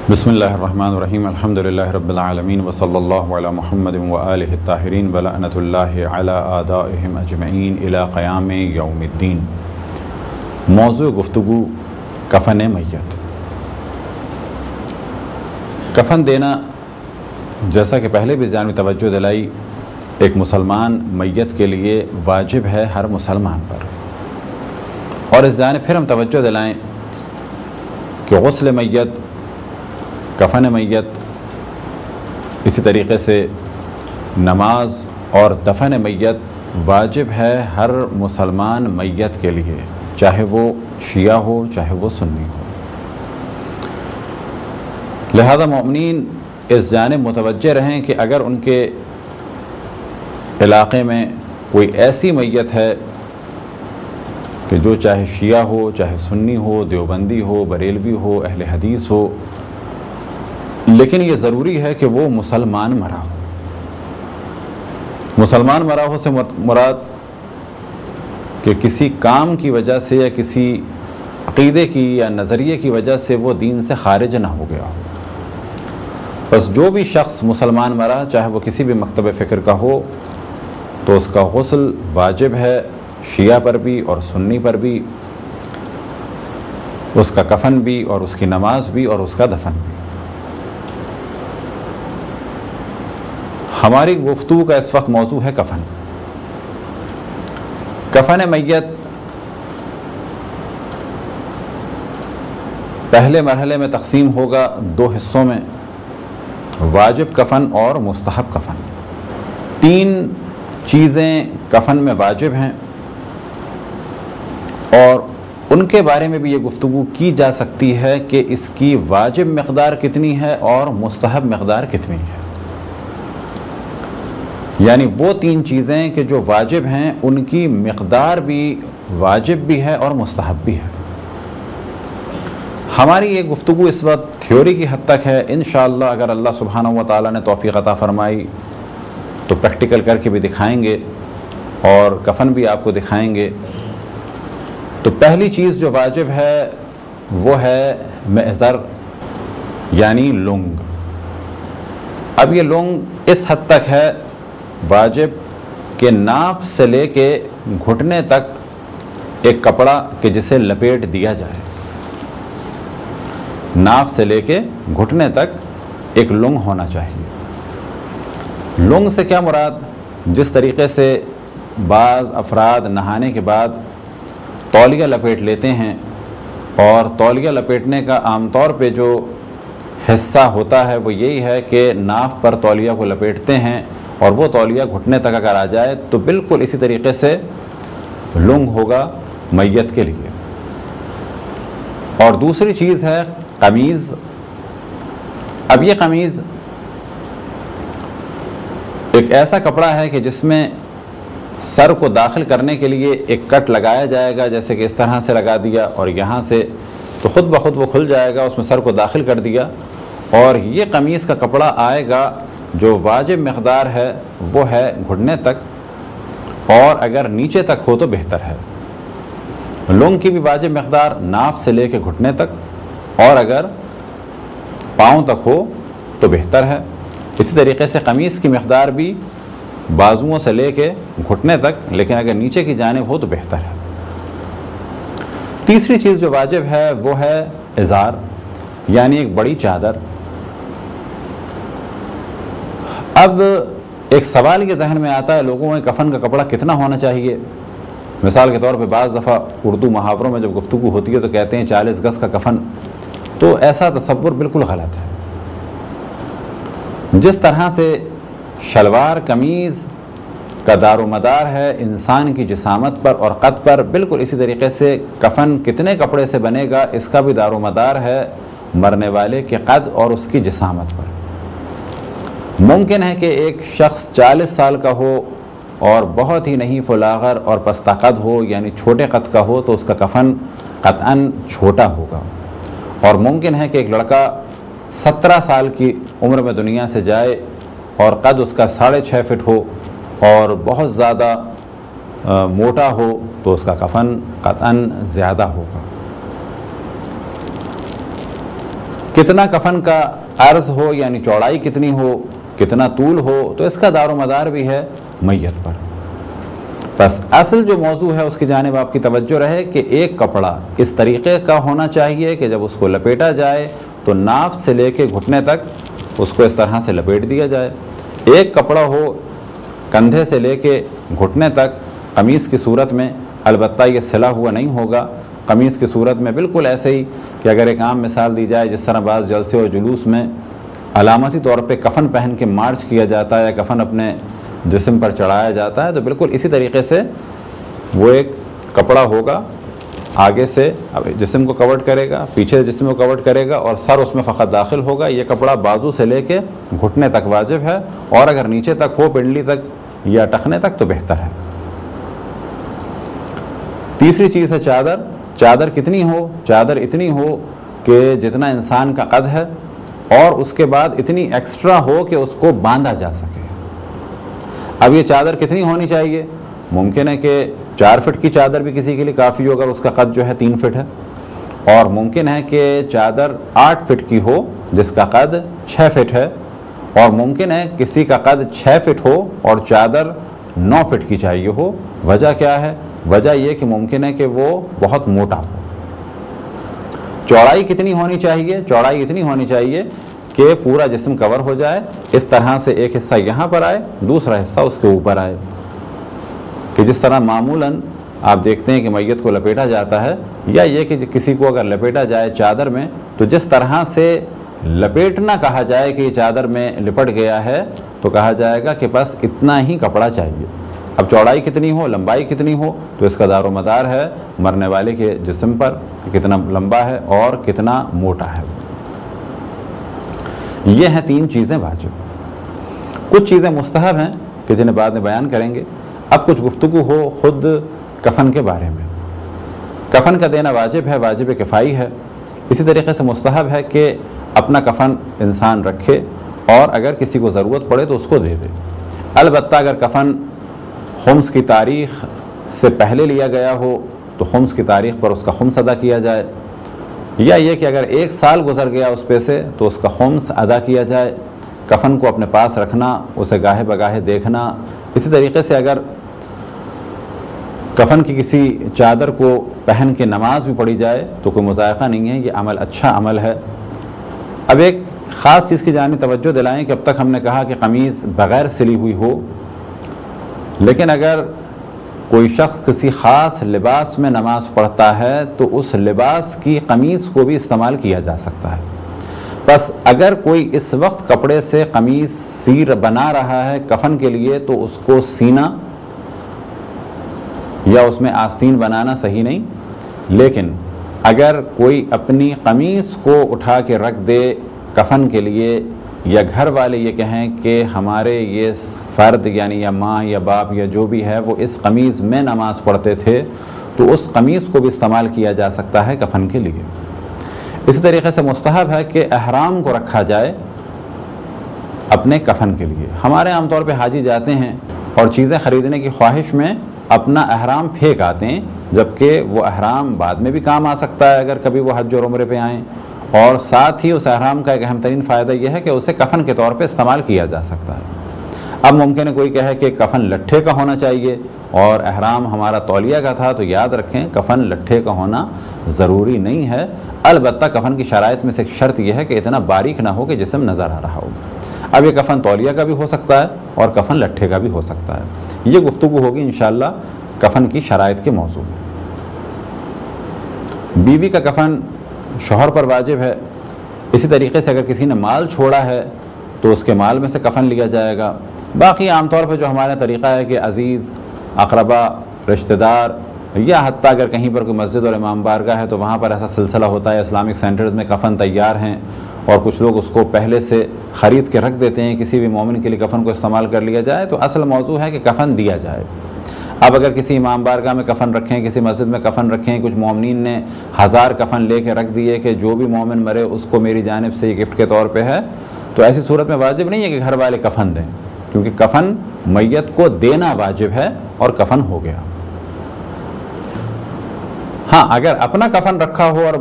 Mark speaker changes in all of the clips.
Speaker 1: بسم اللہ الرحمن الرحیم الحمدللہ رب العالمین وصلی اللہ علی محمد وآلہ الطاہرین ولعنۃ اللہ علی اعدائہم اجمعین الی قیام یوم الدین۔ موضوع گفتگو کفن میت۔ کفن دینا، جیسا کہ پہلے بھی ذہن میں توجہ دلائی، ایک مسلمان میت کے لیے واجب ہے ہر مسلمان پر۔ اور اس ذہن پھر ہم توجہ دلائیں کہ غسل میت، کفن میت، اسی طریقے سے نماز اور دفن میت واجب ہے ہر مسلمان میت کے لیے، چاہے وہ شیعہ ہو چاہے وہ سنی ہو۔ لہذا مومنین اس جانب متوجہ رہیں کہ اگر ان کے علاقے میں کوئی ایسی میت ہے کہ جو چاہے شیعہ ہو چاہے سنی ہو، دیوبندی ہو، بریلوی ہو، اہل حدیث ہو، لیکن یہ ضروری ہے کہ وہ مسلمان مرا ہو۔ مسلمان مرا ہو سے مراد کہ کسی کام کی وجہ سے یا کسی عقیدے کی یا نظریے کی وجہ سے وہ دین سے خارج نہ ہو گیا ہو۔ بس جو بھی شخص مسلمان مرا، چاہے وہ کسی بھی مکتب فکر کا ہو، تو اس کا غسل واجب ہے، شیعہ پر بھی اور سنی پر بھی، اس کا کفن بھی اور اس کی نماز بھی اور اس کا دفن بھی۔ ہماری گفتگو کا اس وقت موضوع ہے کفن۔ کفن میت پہلے مرحلے میں تقسیم ہوگا دو حصوں میں، واجب کفن اور مستحب کفن۔ تین چیزیں کفن میں واجب ہیں اور ان کے بارے میں بھی یہ گفتگو کی جا سکتی ہے کہ اس کی واجب مقدار کتنی ہے اور مستحب مقدار کتنی ہے۔ یعنی وہ تین چیزیں کہ جو واجب ہیں ان کی مقدار بھی واجب بھی ہے اور مستحب بھی ہے۔ ہماری یہ گفتگو اس وقت تھیوری کی حد تک ہے، انشاءاللہ اگر اللہ سبحانہ و تعالیٰ نے توفیق عطا فرمائی تو پریکٹیکل کر کے بھی دکھائیں گے اور کفن بھی آپ کو دکھائیں گے۔ تو پہلی چیز جو واجب ہے وہ ہے معذر، یعنی لنگ۔ اب یہ لنگ اس حد تک ہے واجب کہ ناف سے لے کے گھٹنے تک ایک کپڑا کہ جسے لپیٹ دیا جائے، ناف سے لے کے گھٹنے تک ایک لنگ ہونا چاہیے۔ لنگ سے کیا مراد؟ جس طریقے سے بعض افراد نہانے کے بعد تولیہ لپیٹ لیتے ہیں، اور تولیہ لپیٹنے کا عام طور پہ جو حصہ ہوتا ہے وہ یہی ہے کہ ناف پر تولیہ کو لپیٹتے ہیں اور وہ تولیہ گھٹنے تک اگر آ جائے تو بالکل اسی طریقے سے لنگ ہوگا میت کے لیے۔ اور دوسری چیز ہے قمیض۔ اب یہ قمیض ایک ایسا کپڑا ہے کہ جس میں سر کو داخل کرنے کے لیے ایک کٹ لگایا جائے گا، جیسے کہ اس طرح سے لگا دیا اور یہاں سے تو خود بخود وہ کھل جائے گا، اس میں سر کو داخل کر دیا، اور یہ قمیض کا کپڑا آئے گا جو واجب مقدار ہے وہ ہے گھٹنے تک، اور اگر نیچے تک ہو تو بہتر ہے۔ لنگ کی بھی واجب مقدار ناف سے لے کے گھٹنے تک، اور اگر پاؤں تک ہو تو بہتر ہے۔ اسی طریقے سے قمیص کی مقدار بھی بازوؤں سے لے کے گھٹنے تک، لیکن اگر نیچے کی جانب ہو تو بہتر ہے۔ تیسری چیز جو واجب ہے وہ ہے ازار، یعنی ایک بڑی چادر۔ اب ایک سوال یہ ذہن میں آتا ہے لوگوں میں، کفن کا کپڑا کتنا ہونا چاہیے؟ مثال کے طور پہ بعض دفعہ اردو محاوروں میں جب گفتگو ہوتی ہے تو کہتے ہیں 40 گز کا کفن، تو ایسا تصور بالکل غلط ہے۔ جس طرح سے شلوار قمیض کا دار و مدار ہے انسان کی جسامت پر اور قد پر، بالکل اسی طریقے سے کفن کتنے کپڑے سے بنے گا اس کا بھی دار و مدار ہے مرنے والے کے قد اور اس کی جسامت پر۔ ممکن ہے کہ ایک شخص 40 سال کا ہو اور بہت ہی نہیں فلاغر اور پستہ قد ہو، یعنی چھوٹے قد کا ہو، تو اس کا کفن قطعاً چھوٹا ہوگا۔ اور ممکن ہے کہ ایک لڑکا 17 سال کی عمر میں دنیا سے جائے اور قد اس کا 6.5 فٹ ہو اور بہت زیادہ موٹا ہو، تو اس کا کفن قطعاً زیادہ ہوگا۔ کتنا کفن کا عرض ہو یعنی چوڑائی کتنی ہو، کتنا طول ہو، تو اس کا دار و مدار بھی ہے میت پر۔ بس اصل جو موضوع ہے اس کی جانب آپ کی توجہ رہے کہ ایک کپڑا اس طریقے کا ہونا چاہیے کہ جب اس کو لپیٹا جائے تو ناف سے لے کے گھٹنے تک اس کو اس طرح سے لپیٹ دیا جائے۔ ایک کپڑا ہو کندھے سے لے کے گھٹنے تک قمیص کی صورت میں، البتہ یہ سلا ہوا نہیں ہوگا، قمیص کی صورت میں بالکل ایسے ہی کہ اگر ایک عام مثال دی جائے جس طرح بعض جلسے و جلوس میں علامتی طور پہ کفن پہن کے مارچ کیا جاتا ہے یا کفن اپنے جسم پر چڑھایا جاتا ہے، تو بالکل اسی طریقے سے وہ ایک کپڑا ہوگا، آگے سے جسم کو کور کرے گا، پیچھے سے جسم کو کور کرے گا اور سر اس میں فقط داخل ہوگا۔ یہ کپڑا بازو سے لے کے گھٹنے تک واجب ہے، اور اگر نیچے تک ہو پنڈلی تک یا ٹخنے تک تو بہتر ہے۔ تیسری چیز ہے چادر۔ چادر کتنی ہو؟ چادر اتنی ہو کہ جتنا انسان کا قد ہے، اور اس کے بعد اتنی ایکسٹرا ہو کہ اس کو باندھا جا سکے۔ اب یہ چادر کتنی ہونی چاہیے؟ ممکن ہے کہ 4 فٹ کی چادر بھی کسی کے لیے کافی ہو اگر اس کا قد جو ہے 3 فٹ ہے، اور ممکن ہے کہ چادر 8 فٹ کی ہو جس کا قد 6 فٹ ہے، اور ممکن ہے کسی کا قد 6 فٹ ہو اور چادر 9 فٹ کی چاہیے ہو۔ وجہ کیا ہے؟ وجہ یہ کہ ممکن ہے کہ وہ بہت موٹا ہو۔ چوڑائی کتنی ہونی چاہیے؟ چوڑائی اتنی ہونی چاہیے کہ پورا جسم کور ہو جائے، اس طرح سے ایک حصہ یہاں پر آئے، دوسرا حصہ اس کے اوپر آئے، کہ جس طرح معمولاً آپ دیکھتے ہیں کہ میت کو لپیٹا جاتا ہے، یا یہ کہ کسی کو اگر لپیٹا جائے چادر میں تو جس طرح سے لپیٹنا کہا جائے کہ یہ چادر میں لپٹ گیا ہے تو کہا جائے گا کہ بس اتنا ہی کپڑا چاہیے۔ اب چوڑائی کتنی ہو، لمبائی کتنی ہو، تو اس کا دار و مدار ہے مرنے والے کے جسم پر، کتنا لمبا ہے اور کتنا موٹا ہے۔ یہ ہیں 3 چیزیں واجب۔ کچھ چیزیں مستحب ہیں کہ جنہیں بعد میں بیان کریں گے۔ اب کچھ گفتگو ہو خود کفن کے بارے میں۔ کفن کا دینا واجب ہے، واجب کفائی ہے۔ اسی طریقے سے مستحب ہے کہ اپنا کفن انسان رکھے، اور اگر کسی کو ضرورت پڑے تو اس کو دے دے۔ البتہ اگر کفن خمس کی تاریخ سے پہلے لیا گیا ہو تو خمس کی تاریخ پر اس کا خمس ادا کیا جائے، یا یہ کہ اگر 1 سال گزر گیا اس پہ سے تو اس کا خمس ادا کیا جائے۔ کفن کو اپنے پاس رکھنا، اسے گاہے بگاہے دیکھنا۔ اسی طریقے سے اگر کفن کی کسی چادر کو پہن کے نماز بھی پڑھی جائے تو کوئی مذائقہ نہیں ہے، یہ عمل اچھا عمل ہے۔ اب ایک خاص چیز کی جانب توجہ دلائیں کہ اب تک ہم نے کہا کہ قمیض بغیر سلی ہوئی ہو، لیکن اگر کوئی شخص کسی خاص لباس میں نماز پڑھتا ہے تو اس لباس کی قمیض کو بھی استعمال کیا جا سکتا ہے۔ بس اگر کوئی اس وقت کپڑے سے قمیض بنا رہا ہے کفن کے لیے تو اس کو سینا یا اس میں آستین بنانا صحیح نہیں، لیکن اگر کوئی اپنی قمیض کو اٹھا کے رکھ دے کفن کے لیے، یا گھر والے یہ کہیں کہ ہمارے یہ فرد یعنی یا ماں یا باپ یا جو بھی ہے وہ اس قمیض میں نماز پڑھتے تھے، تو اس قمیض کو بھی استعمال کیا جا سکتا ہے کفن کے لیے۔ اسی طریقے سے مستحب ہے کہ احرام کو رکھا جائے اپنے کفن کے لیے۔ ہمارے عام طور پہ حاجی جاتے ہیں اور چیزیں خریدنے کی خواہش میں اپنا احرام پھینک آتے ہیں، جبکہ وہ احرام بعد میں بھی کام آ سکتا ہے اگر کبھی وہ حج اور عمرے پہ آئیں، اور ساتھ ہی اس احرام کا ایک اہم ترین فائدہ یہ ہے کہ اسے کفن کے طور پہ استعمال کیا جا سکتا ہے۔ اب ممکن ہے کوئی کہے کہ کفن لٹھے کا ہونا چاہیے اور احرام ہمارا تولیہ کا تھا، تو یاد رکھیں کفن لٹھے کا ہونا ضروری نہیں ہے، البتہ کفن کی شرائط میں سے ایک شرط یہ ہے کہ اتنا باریک نہ ہو کہ جسم نظر آ رہا ہو۔ اب یہ کفن تولیہ کا بھی ہو سکتا ہے اور کفن لٹھے کا بھی ہو سکتا ہے۔ یہ گفتگو ہوگی انشاءاللہ کفن کی شرائط کے موضوع میں۔ بیوی کا کفن شوہر پر واجب ہے۔ اسی طریقے سے اگر کسی نے مال چھوڑا ہے تو اس کے مال میں سے کفن لیا جائے گا۔ باقی عام طور پہ جو ہمارا طریقہ ہے کہ عزیز، اقربا، رشتہ دار، یا حتیٰ اگر کہیں پر کوئی مسجد اور امام بارگاہ ہے تو وہاں پر ایسا سلسلہ ہوتا ہے، اسلامک سینٹرز میں کفن تیار ہیں اور کچھ لوگ اس کو پہلے سے خرید کے رکھ دیتے ہیں کسی بھی مومن کے لیے کفن کو استعمال کر لیا جائے، تو اصل موضوع ہے کہ کفن دیا جائے۔ اب اگر کسی امام بارگاہ میں کفن رکھیں، کسی مسجد میں کفن رکھیں، کچھ مومنین نے 1000 کفن لے کے رکھ دیے کہ جو بھی مومن مرے اس کو میری جانب سے یہ گفٹ کے طور پہ ہے، تو ایسی صورت میں واجب نہیں ہے کہ گھر والے کفن دیں، کیونکہ کفن میت کو دینا واجب ہے اور کفن ہو گیا۔ ہاں اگر اپنا کفن رکھا ہو اور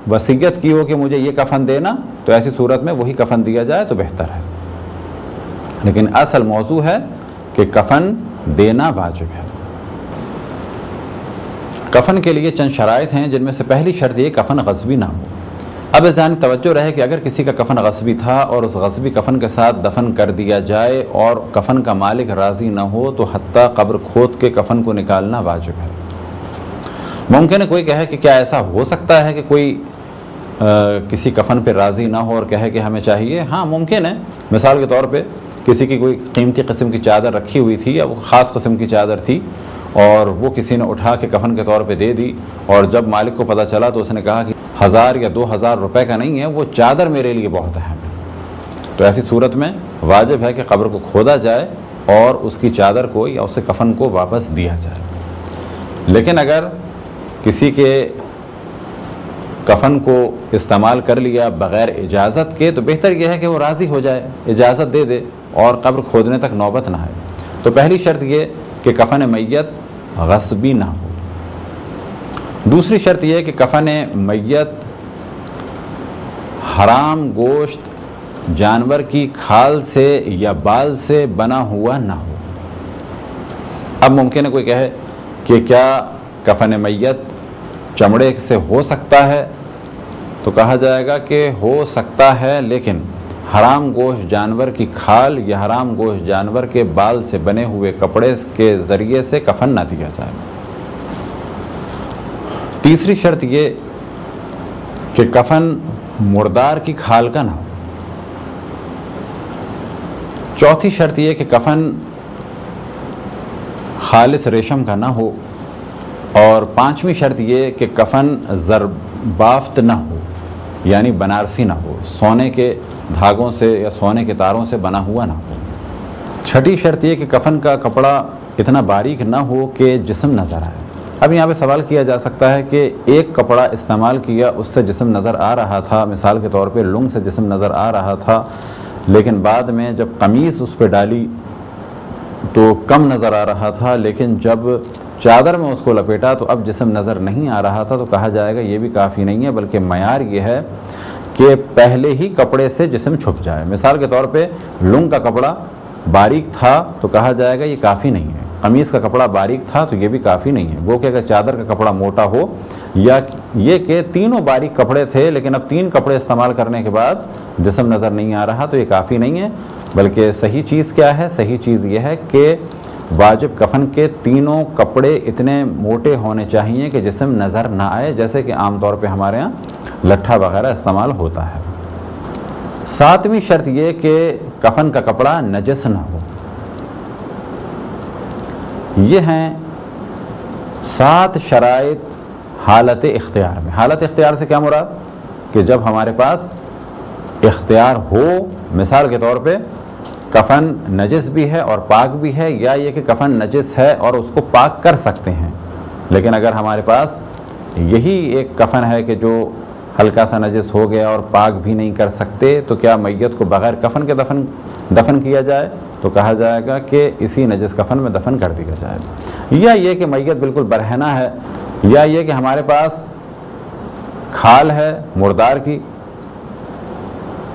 Speaker 1: وصیت کی ہو کہ مجھے یہ کفن دینا، تو ایسی صورت میں وہی کفن دیا جائے تو بہتر ہے، لیکن اصل موضوع ہے کہ کفن دینا واجب ہے۔ کفن کے لیے چند شرائط ہیں، جن میں سے پہلی شرط یہ کفن غصبی نہ ہو۔ اب اس ذہن توجہ رہے کہ اگر کسی کا کفن غصبی تھا اور اس غصبی کفن کے ساتھ دفن کر دیا جائے اور کفن کا مالک راضی نہ ہو تو حتیٰ قبر کھود کے کفن کو نکالنا واجب ہے۔ ممکن ہے کوئی کہے کہ کیا ایسا ہو سکتا ہے کہ کوئی کسی کفن پہ راضی نہ ہو اور کہے کہ ہمیں چاہیے؟ ہاں ممکن ہے۔ مثال کے طور پہ کسی کی کوئی قیمتی قسم کی چادر رکھی ہوئی تھی یا وہ خاص قسم کی چادر تھی اور وہ کسی نے اٹھا کے کفن کے طور پہ دے دی، اور جب مالک کو پتہ چلا تو اس نے کہا کہ 1000 یا 2000 روپے کا نہیں ہے، وہ چادر میرے لیے بہت اہم ہے، تو ایسی صورت میں واجب ہے کہ قبر کو کھودا جائے اور اس کی چادر کو یا اس سے کفن کو واپس دیا جائے۔ لیکن اگر کسی کے کفن کو استعمال کر لیا بغیر اجازت کے تو بہتر یہ ہے کہ وہ راضی ہو جائے، اجازت دے دے اور قبر کھودنے تک نوبت نہ آئے۔ تو پہلی شرط یہ کہ کفن میت غصبی نہ ہو۔ دوسری شرط یہ کہ کفن میت حرام گوشت جانور کی کھال سے یا بال سے بنا ہوا نہ ہو۔ اب ممکن ہے کوئی کہے کہ کیا کفن میت چمڑے سے ہو سکتا ہے؟ تو کہا جائے گا کہ ہو سکتا ہے، لیکن حرام گوشت جانور کی کھال یا حرام گوشت جانور کے بال سے بنے ہوئے کپڑے کے ذریعے سے کفن نہ دیا جائے۔ تیسری شرط یہ کہ کفن مردار کی کھال کا نہ ہو۔ چوتھی شرط یہ کہ کفن خالص ریشم کا نہ ہو، اور پانچویں شرط یہ کہ کفن زربافت نہ ہو، یعنی بنارسی نہ ہو، سونے کے دھاگوں سے یا سونے کے تاروں سے بنا ہوا نہ ہو۔ چھٹی شرط یہ کہ کفن کا کپڑا اتنا باریک نہ ہو کہ جسم نظر آئے۔ اب یہاں پہ سوال کیا جا سکتا ہے کہ ایک کپڑا استعمال کیا، اس سے جسم نظر آ رہا تھا، مثال کے طور پہ لنگ سے جسم نظر آ رہا تھا، لیکن بعد میں جب قمیص اس پہ ڈالی تو کم نظر آ رہا تھا، لیکن جب چادر میں اس کو لپیٹا تو اب جسم نظر نہیں آ رہا تھا، تو کہا جائے گا یہ بھی کافی نہیں ہے، بلکہ معیار یہ ہے کہ پہلے ہی کپڑے سے جسم چھپ جائے۔ مثال کے طور پہ لنگ کا کپڑا باریک تھا تو کہا جائے گا یہ کافی نہیں ہے، قمیص کا کپڑا باریک تھا تو یہ بھی کافی نہیں ہے، گو کہ اگر چادر کا کپڑا موٹا ہو، یا یہ کہ تینوں باریک کپڑے تھے لیکن اب 3 کپڑے استعمال کرنے کے بعد جسم نظر نہیں آ رہا، تو یہ کافی نہیں ہے، بلکہ صحیح چیز کیا ہے؟ صحیح چیز یہ ہے کہ واجب کفن کے تینوں کپڑے اتنے موٹے ہونے چاہیے کہ جسم نظر نہ آئے، جیسے کہ عام طور پہ ہمارے ہاں لٹھا وغیرہ استعمال ہوتا ہے۔ 7ویں شرط یہ کہ کفن کا کپڑا نجس نہ ہو۔ یہ ہیں 7 شرائط حالت اختیار میں۔ حالت اختیار سے کیا مراد؟ کہ جب ہمارے پاس اختیار ہو، مثال کے طور پہ کفن نجس بھی ہے اور پاک بھی ہے، یا یہ کہ کفن نجس ہے اور اس کو پاک کر سکتے ہیں، لیکن اگر ہمارے پاس یہی ایک کفن ہے کہ جو ہلکا سا نجس ہو گیا اور پاک بھی نہیں کر سکتے، تو کیا میت کو بغیر کفن کے دفن کیا جائے؟ تو کہا جائے گا کہ اسی نجس کفن میں دفن کر دیا جائے، یا یہ کہ میت بالکل برہنہ ہے، یا یہ کہ ہمارے پاس کھال ہے مردار کی،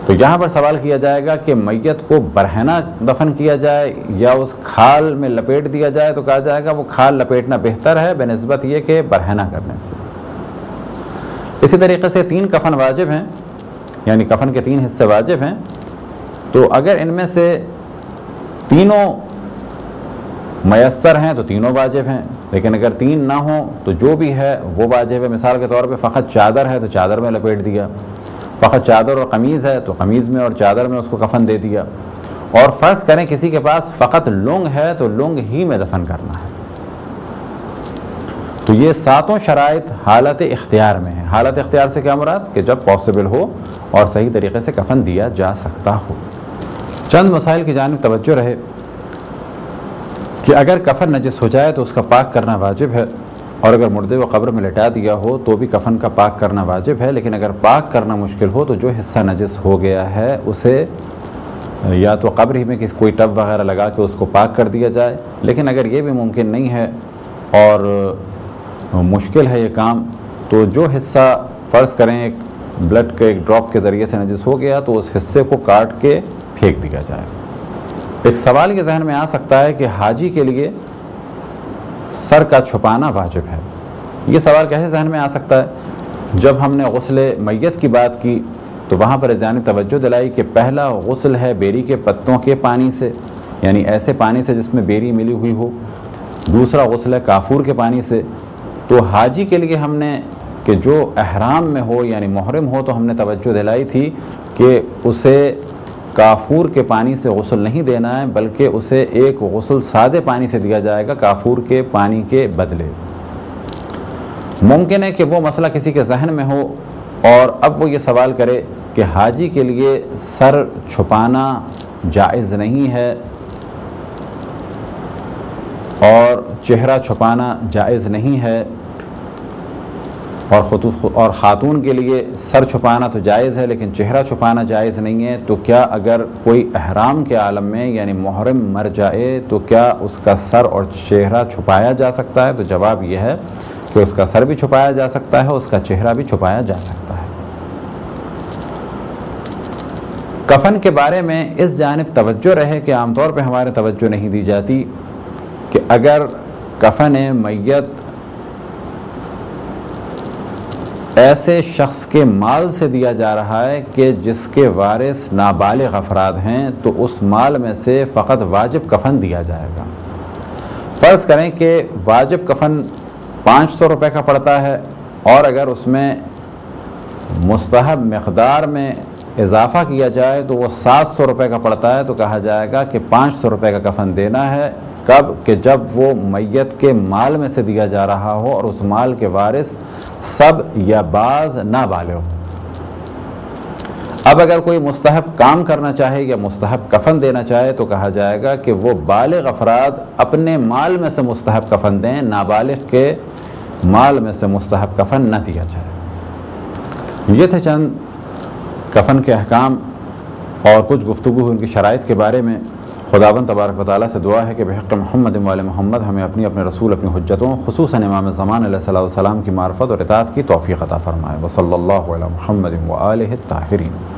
Speaker 1: تو یہاں پر سوال کیا جائے گا کہ میت کو برہنہ دفن کیا جائے یا اس کھال میں لپیٹ دیا جائے، تو کہا جائے گا وہ کھال لپیٹنا بہتر ہے بنسبت یہ کہ برہنہ کرنے سے۔ اسی طریقے سے 3 کفن واجب ہیں، یعنی کفن کے 3 حصے واجب ہیں، تو اگر ان میں سے تینوں میسر ہیں تو تینوں واجب ہیں، لیکن اگر 3 نہ ہوں تو جو بھی ہے وہ واجب ہے۔ مثال کے طور پہ فقط چادر ہے تو چادر میں لپیٹ دیا، فقط چادر اور قمیض ہے تو قمیض میں اور چادر میں اس کو کفن دے دیا، اور فرض کریں کسی کے پاس فقط لنگ ہے تو لنگ ہی میں دفن کرنا ہے۔ تو یہ 7 شرائط حالت اختیار میں ہیں۔ حالت اختیار سے کیا مراد؟ کہ جب پاسبل ہو اور صحیح طریقے سے کفن دیا جا سکتا ہو۔ چند مسائل کی جانب توجہ رہے کہ اگر کفن نجس ہو جائے تو اس کا پاک کرنا واجب ہے، اور اگر مردے کو قبر میں لٹا دیا ہو تو بھی کفن کا پاک کرنا واجب ہے، لیکن اگر پاک کرنا مشکل ہو تو جو حصہ نجس ہو گیا ہے اسے یا تو قبر ہی میں کوئی ٹب وغیرہ لگا کے اس کو پاک کر دیا جائے، لیکن اگر یہ بھی ممکن نہیں ہے اور مشکل ہے یہ کام، تو جو حصہ فرض کریں ایک بلڈ کے ایک ڈراپ کے ذریعے سے نجس ہو گیا تو اس حصے کو کاٹ کے پھینک دیا جائے۔ ایک سوال یہ ذہن میں آ سکتا ہے کہ حاجی کے لیے سر کا چھپانا واجب ہے۔ یہ سوال کیسے ذہن میں آ سکتا ہے؟ جب ہم نے غسل میت کی بات کی تو وہاں پر جانب توجہ دلائی کہ پہلا غسل ہے بیری کے پتوں کے پانی سے، یعنی ایسے پانی سے جس میں بیری ملی ہوئی ہو۔ دوسرا غسل ہے کافور کے پانی سے۔ تو حاجی کے لیے ہم نے کہ جو احرام میں ہو یعنی محرم ہو تو ہم نے توجہ دلائی تھی کہ اسے کافور کے پانی سے غسل نہیں دینا ہے، بلکہ اسے ایک غسل سادے پانی سے دیا جائے گا کافور کے پانی کے بدلے۔ ممکن ہے کہ وہ مسئلہ کسی کے ذہن میں ہو اور اب وہ یہ سوال کرے کہ حاجی کے لیے سر چھپانا جائز نہیں ہے اور چہرہ چھپانا جائز نہیں ہے، اور خاتون کے لیے سر چھپانا تو جائز ہے لیکن چہرہ چھپانا جائز نہیں ہے، تو کیا اگر کوئی احرام کے عالم میں یعنی محرم مر جائے تو کیا اس کا سر اور چہرہ چھپایا جا سکتا ہے؟ تو جواب یہ ہے کہ اس کا سر بھی چھپایا جا سکتا ہے، اس کا چہرہ بھی چھپایا جا سکتا ہے۔ کفن کے بارے میں اس جانب توجہ رہے کہ عام طور پہ ہمارے توجہ نہیں دی جاتی کہ اگر کفن میت ایسے شخص کے مال سے دیا جا رہا ہے کہ جس کے وارث نابالغ افراد ہیں تو اس مال میں سے فقط واجب کفن دیا جائے گا۔ فرض کریں کہ واجب کفن 500 روپے کا پڑتا ہے اور اگر اس میں مستحب مقدار میں اضافہ کیا جائے تو وہ 700 روپے کا پڑتا ہے، تو کہا جائے گا کہ 500 روپے کا کفن دینا ہے۔ کب؟ کہ جب وہ میت کے مال میں سے دیا جا رہا ہو اور اس مال کے وارث سب یا بعض نابالغ ہو۔ اب اگر کوئی مستحب کام کرنا چاہے یا مستحب کفن دینا چاہے تو کہا جائے گا کہ وہ بالغ افراد اپنے مال میں سے مستحب کفن دیں، نابالغ کے مال میں سے مستحب کفن نہ دیا جائے۔ یہ تھے چند کفن کے احکام اور کچھ گفتگو ان کی شرائط کے بارے میں۔ خداوند تبارک و تعالیٰ سے دعا ہے کہ بحق محمد و آل محمد ہمیں اپنے رسول اپنی حجتوں خصوصاً امام زمان علیہ السلام کی معرفت اور اطاعت کی توفیق عطا فرمائے۔ وصلی اللہ علی محمد و آلہ الطاہرین۔